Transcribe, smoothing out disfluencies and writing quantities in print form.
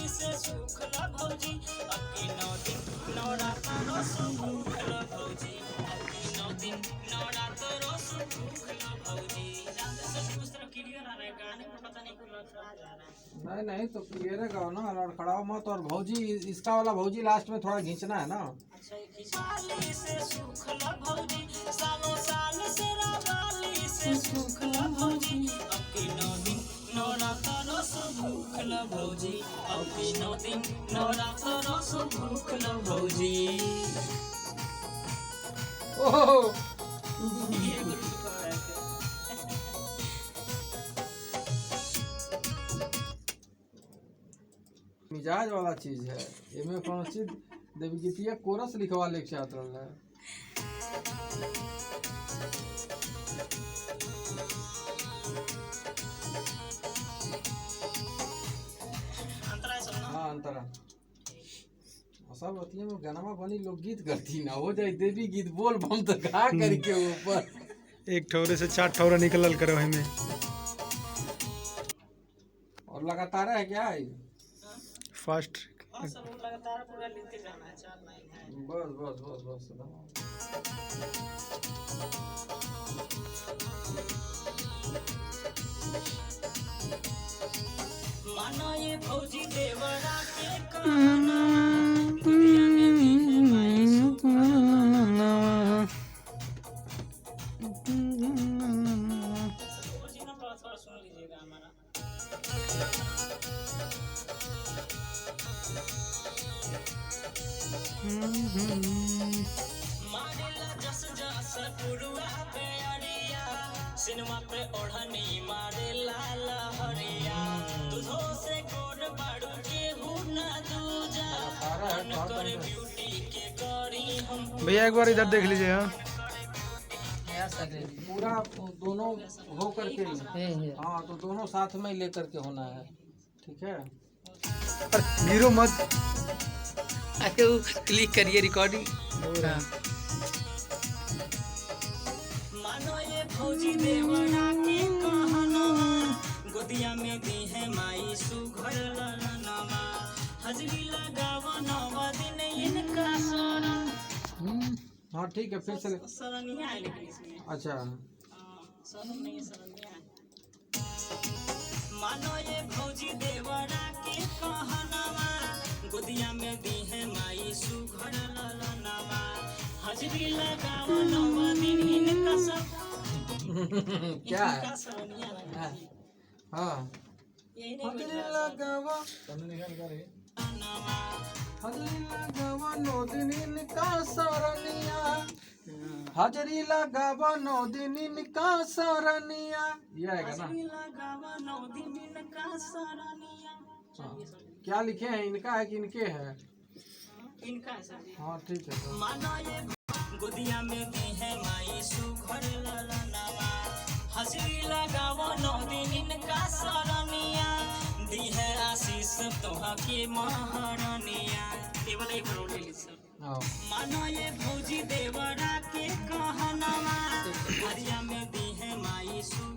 से सुख ला भौजी, अब की 9 दिन नवरात्र सुख ला भौजी, अब की 9 दिन नवरात्र सुख ला भौजी। सब कुछ तरह क्लियर आ रहा है, गाने में पता नहीं क्यों लड़खड़ा जा रहा है। नहीं तो क्लियर है गाओ ना, लड़खड़ाओ मत। और भौजी इसका वाला भौजी लास्ट में थोड़ा खींचना है ना। अच्छा वाली से सुख ला भौजी, सालों साल से वाली से सुख ला भौजी, अब की 9 दिन नवरात्र सुख ला भौजी, अब की 9 दिन नवरात्र सुख ला भौजी। ओहो ये गुरु का है। मिजाज वाला चीज है, एमे कौन चीज देवी गीतिया कोरस लिखवा ले चाहत रहल है। अंतरा सुन ना। हाँ अंतरा सब अतिये में गाना बनी लोग गीत करती ना हो जाए देवी गीत बोल बम तो गा करके ऊपर एक ठौरे से 4 ठौरा निकलल करो हमें। और लगातार है क्या है फास्ट और सब लगातार पूरा लेते जाना है, चाल नहीं है। बस बस बस बस मानो ये भौजी देवरा के कहना, दुनिया में भी है माई सुखना। भौजी ना थोड़ा थोड़ा सुन लीजिएगा हमारा। मारेला जस जस पुरुआ पे अरिया, सिनेमा पे ओढ़नी मारेला लहरिया, तुझो से गोर बाड़ू के हुना दूजा, मन कर ब्यूटी के करी हम। भैया एक बार इधर देख लीजिए। हाँ पूरा दोनों हो करके हाँ तो दोनों साथ में लेकर के होना है, ठीक है। अरे गिरो मत। अरे वो क्लिक करिए रिकॉर्डिंग। मानो ये भौजी देवरा के कहना, गोदिया में दी है माई सुघर ललनवा, हजरी लगावा 9 दिन इनका शरण। हाँ ठीक है फिर से शरणिया है लेकिन इसमें अच्छा शरण नहीं है, शरणिया है। मानो ये भौजी देवरा के कहनवा, गोदिया में दी है माई सुघर ललनवा, हजरी लगावा 9 दिन इनका सब। क्या है इनका शरणिया है। हाँ यही नहीं हजरी लगावा हजरी लगावा 9 दिन इनका सरनिया, हजरी लगावा 9 दिन इनका सरनिया, ये आएगा ना। हजरी लगावा 9 दिन इनका शरणिया। हाँ। क्या लिखे हैं, इनका है कि इनके है? इनका है सर। हाँ ठीक है तो मानो ये गोदिया में दी है माई सुघर ललनवा, हजरी लगावा 9 दिन इनका शरणिया, दी है आशीष तोहा के महारानिया। केवल एक करोड़ ले ली सर। हाँ मानो ये भौजी देवरा के कहनवा, हरिया में दी है माई सुघर